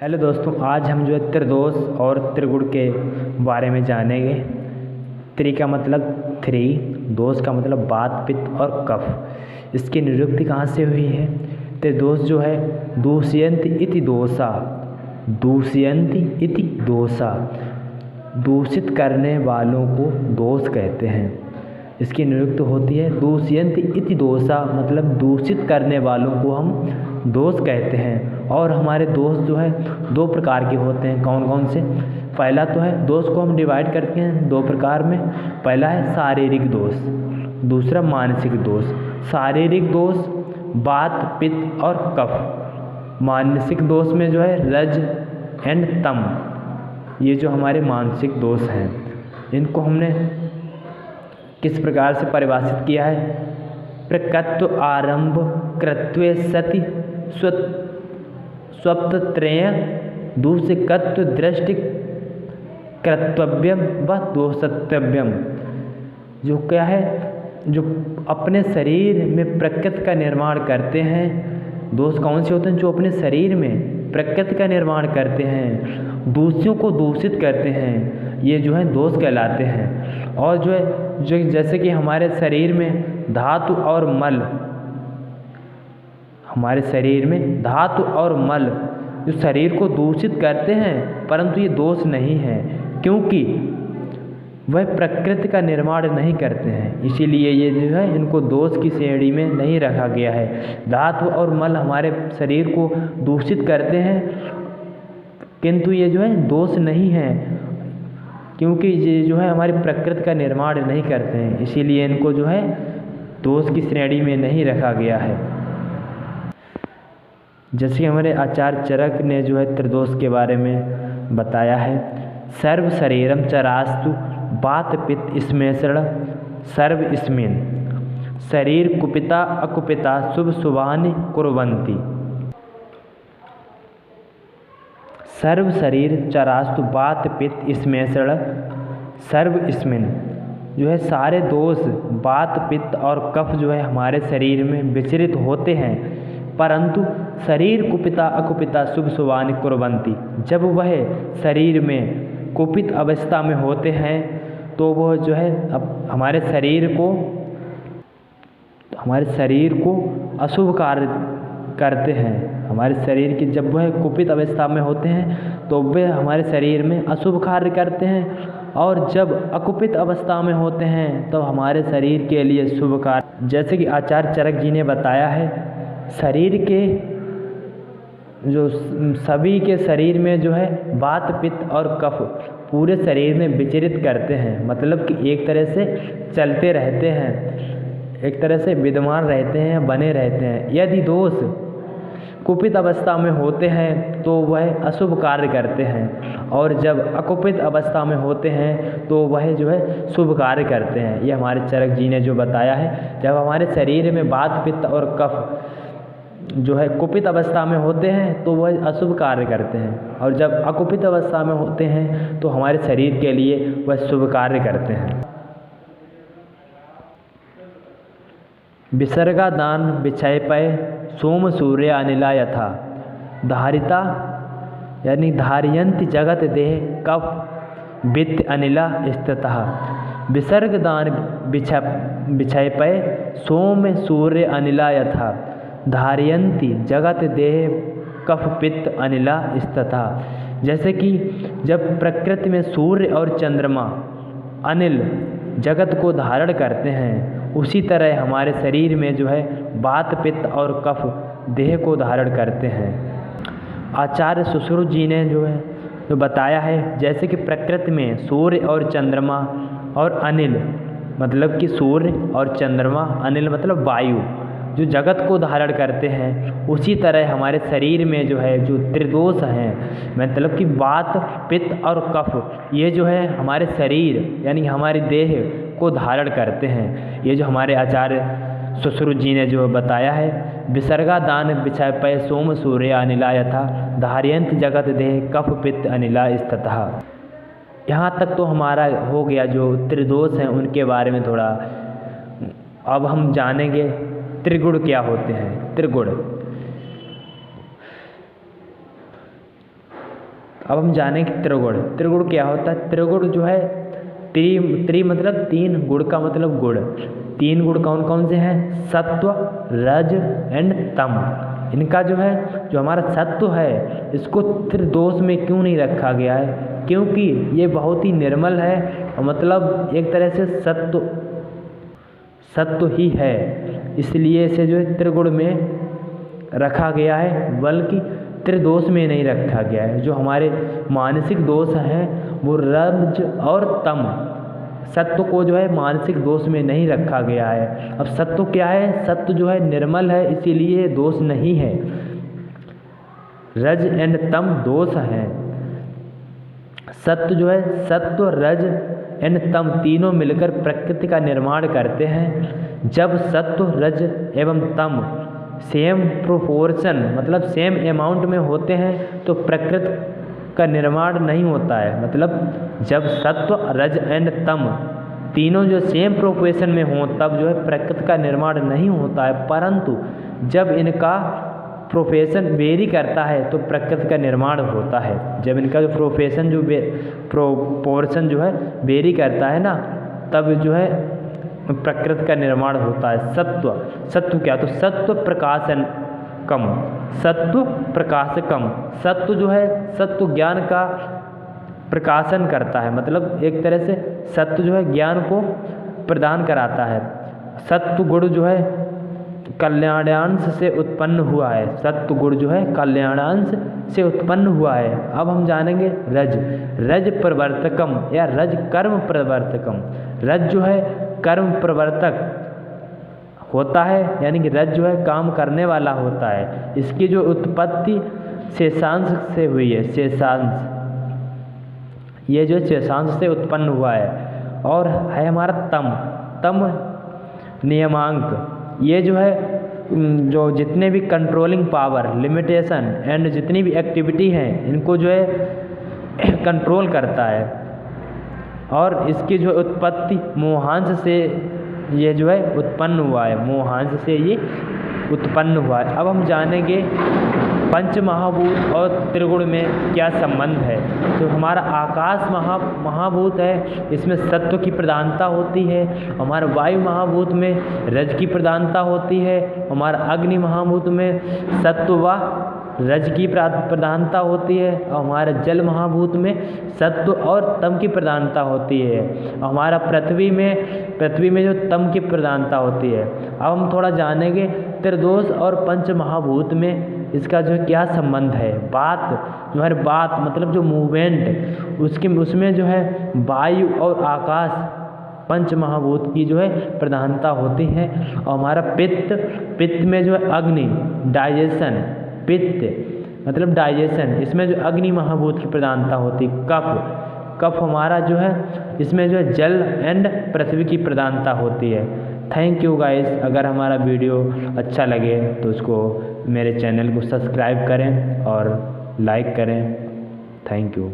Hello दोस्तों, आज हम जो है त्रिदोष और त्रिगुण के बारे में जानेंगे। त्रि का मतलब थ्री, दोष का मतलब वात पित्त और कफ। इसकी निरुक्ति कहाँ से हुई है? त्रिदोष जो है दूषयन्ति इति दोषा, दूषयन्ति इति दोषा, दूषित करने वालों को दोष कहते हैं। इसकी निरुक्ति होती है दूषयन्ति इति दोषा, मतलब दूषित करने वालों को हम दोष कहते हैं। और हमारे दोष जो है दो प्रकार के होते हैं। कौन कौन से? पहला तो है दोष को हम डिवाइड करते हैं दो प्रकार में। पहला है शारीरिक दोष, दूसरा मानसिक दोष। शारीरिक दोष वात पित्त और कफ। मानसिक दोष में जो है रज एंड तम, ये जो हमारे मानसिक दोष हैं, इनको हमने किस प्रकार से परिभाषित किया है? प्रकृत्व आरंभ कृत्वे सति स्वप्तत्रय दूषिकत्व दृष्टि कर्तव्यम व दोषतव्यम। जो क्या है, जो अपने शरीर में प्रकृति का निर्माण करते हैं। दोष कौन से होते हैं? जो अपने शरीर में प्रकृति का निर्माण करते हैं, दूसरों को दूषित करते हैं, ये जो है दोष कहलाते हैं। और जो है जो जैसे कि हमारे शरीर में धातु और मल, हमारे शरीर में धातु और मल जो शरीर को दूषित करते हैं, परंतु ये दोष नहीं है, क्योंकि वह प्रकृति का निर्माण नहीं करते हैं। इसीलिए ये जो है इनको दोष की श्रेणी में नहीं रखा गया है। धातु और मल हमारे शरीर को दूषित करते हैं, किंतु ये जो है दोष नहीं है, क्योंकि ये जो है हमारी प्रकृति का निर्माण नहीं करते हैं। इसीलिए इनको जो है दोष की श्रेणी में नहीं रखा गया है। जैसे हमारे आचार्य चरक ने जो है त्रिदोष के बारे में बताया है। सर्व शरीरम चरास्तु वात पित्त स्मेषण सर्व स्मिन, शरीर कुपिता अकुपिता शुभ शुभानि कुर्वन्ति। सर्व शरीर चरास्तु वात पित्त स्मेषण सर्व स्मिन, जो है सारे दोष वात पित्त और कफ जो है हमारे शरीर में विचरित होते हैं, परंतु शरीर कुपिता अकुपिता शुभ शुभानि कुर्वन्ति। जब वह शरीर में कुपित अवस्था में होते हैं तो वह जो है अब हमारे शरीर को अशुभ कार्य करते हैं। हमारे शरीर की जब वह कुपित अवस्था में होते हैं तो वह हमारे शरीर में अशुभ कार्य करते हैं, और जब अकुपित अवस्था में होते हैं तो हमारे शरीर के लिए शुभ कार्य। जैसे कि आचार्य चरक जी ने बताया है, शरीर के जो सभी के शरीर में जो है वात पित्त और कफ पूरे शरीर में विचरित करते हैं, मतलब कि एक तरह से चलते रहते हैं, एक तरह से विद्यमान रहते हैं, बने रहते हैं। यदि दोष कुपित अवस्था में होते हैं तो वह अशुभ कार्य करते हैं, और जब अकुपित अवस्था में होते हैं तो वह जो है शुभ कार्य करते हैं। ये हमारे चरक जी ने जो बताया है। जब हमारे शरीर में वात पित्त और कफ जो है कुपित अवस्था में होते हैं तो वह अशुभ कार्य करते हैं, और जब अकुपित अवस्था में होते हैं तो हमारे शरीर के लिए वह शुभ कार्य करते हैं। विसर्गा दान विक्षय पय सोम सूर्य अनिला यथा धारिता, यानी धारियंति जगत देह कफ वित्त अनिला स्थितः। विसर्ग दान विक्षय पय सोम सूर्य अनिला यथा धारियंति जगत देह कफ पित्त अनिला स्थितः। जैसे कि जब प्रकृति में सूर्य और चंद्रमा अनिल जगत को धारण करते हैं, उसी तरह हमारे शरीर में जो है वात पित्त और कफ देह को धारण करते हैं। आचार्य सुश्रुत जी ने जो बताया है, जैसे कि प्रकृति में सूर्य और चंद्रमा और अनिल, मतलब कि सूर्य और चंद्रमा, अनिल मतलब वायु, जो जगत को धारण करते हैं, उसी तरह हमारे शरीर में जो है जो त्रिदोष हैं, मतलब कि वात पित्त और कफ, ये जो है हमारे शरीर यानी हमारे देह को धारण करते हैं। ये जो हमारे आचार्य सुश्रुत जी ने जो बताया है, विसर्गा दान विक्षय पय सोम सूर्य अनिला यथा धारियंत जगत देह कफ पित्त अनिला स्थितः। यहाँ तक तो हमारा हो गया जो त्रिदोष हैं उनके बारे में थोड़ा। अब हम जानेंगे त्रिगुण क्या होते हैं। त्रिगुण अब हम जानेंगे त्रिगुण। त्रिगुण क्या होता है? त्रिगुण जो है त्रि मतलब 3, गुण का मतलब गुण। 3 गुण कौन कौन से हैं? सत्व, रज एंड तम। इनका जो है, जो हमारा सत्व है, इसको त्रिदोष में क्यों नहीं रखा गया है? क्योंकि ये बहुत ही निर्मल है, मतलब एक तरह से सत्व ही है, इसलिए इसे जो है त्रिगुण में रखा गया है, बल्कि त्रिदोष में नहीं रखा गया है। जो हमारे मानसिक दोष हैं वो रज और तम, सत्व को जो है मानसिक दोष में नहीं रखा गया है। अब सत्व क्या है? सत्व जो है निर्मल है, इसीलिए दोष नहीं है। रज एंड तम दोष हैं। सत्व जो है, सत्व, रज एंड तम तीनों मिलकर प्रकृति का निर्माण करते हैं। जब सत्व, रज एवं तम सेम प्रोपोर्शन मतलब सेम अमाउंट में होते हैं तो प्रकृति का निर्माण नहीं होता है। मतलब जब सत्व, रज एंड तम तीनों जो सेम प्रोपोर्शन में हों तब जो है प्रकृति का निर्माण नहीं होता है, परंतु जब इनका प्रोफेशन वेरी करता है तो प्रकृति का निर्माण होता है। जब इनका जो प्रोफेशन जो प्रोपोर्शन जो है वेरी करता है ना, तब जो है प्रकृति का निर्माण होता है। सत्व क्या? तो सत्व प्रकाशन कम, सत्व प्रकाश कम। सत्व जो है, सत्व ज्ञान का प्रकाशन करता है, मतलब एक तरह से सत्व जो है ज्ञान को प्रदान कराता है। सत्व गुण जो है कल्याणांश से उत्पन्न हुआ है। सत्व गुण जो है कल्याणांश से उत्पन्न हुआ है। अब हम जानेंगे रज। रज प्रवर्तकम या रज कर्म प्रवर्तकम। रज जो है कर्म प्रवर्तक होता है, यानी कि रज जो है काम करने वाला होता है। इसकी जो उत्पत्ति शेषांश से हुई है, शेषांश, ये जो शेषांश से उत्पन्न हुआ है। और है हमारा तम नियमांक। ये जो है जो जितने भी कंट्रोलिंग पावर, लिमिटेशन एंड जितनी भी एक्टिविटी हैं इनको जो है कंट्रोल करता है। और इसकी जो उत्पत्ति मोहांश से ये जो है उत्पन्न हुआ है, मोहांश से ये उत्पन्न हुआ है। अब हम जानेंगे पंच महाभूत और त्रिगुण में क्या संबंध है। तो हमारा आकाश महाभूत है, इसमें सत्व की प्रधानता होती है। हमारा वायु महाभूत में रज की प्रधानता होती है। हमारा अग्नि महाभूत में सत्व व रज की प्रधानता होती है। और हमारे जल महाभूत में सत्व और तम की प्रधानता होती है। हमारा पृथ्वी में जो तम की प्रधानता होती है। अब हम थोड़ा जानेंगे त्रिदोष और पंच महाभूत में इसका जो है क्या संबंध है। बात मतलब जो मूवमेंट उसमें जो है वायु और आकाश पंच महाभूत की जो है प्रधानता होती है। और हमारा पित्त में जो है अग्नि, डाइजेशन, पित्त मतलब डाइजेशन, इसमें जो अग्नि महाभूत की प्रधानता होती। कफ हमारा जो है इसमें जो है जल एंड पृथ्वी की प्रधानता होती है। Thank you guys. अगर हमारा वीडियो अच्छा लगे तो उसको मेरे चैनल को सब्सक्राइब करें और लाइक करें। Thank you.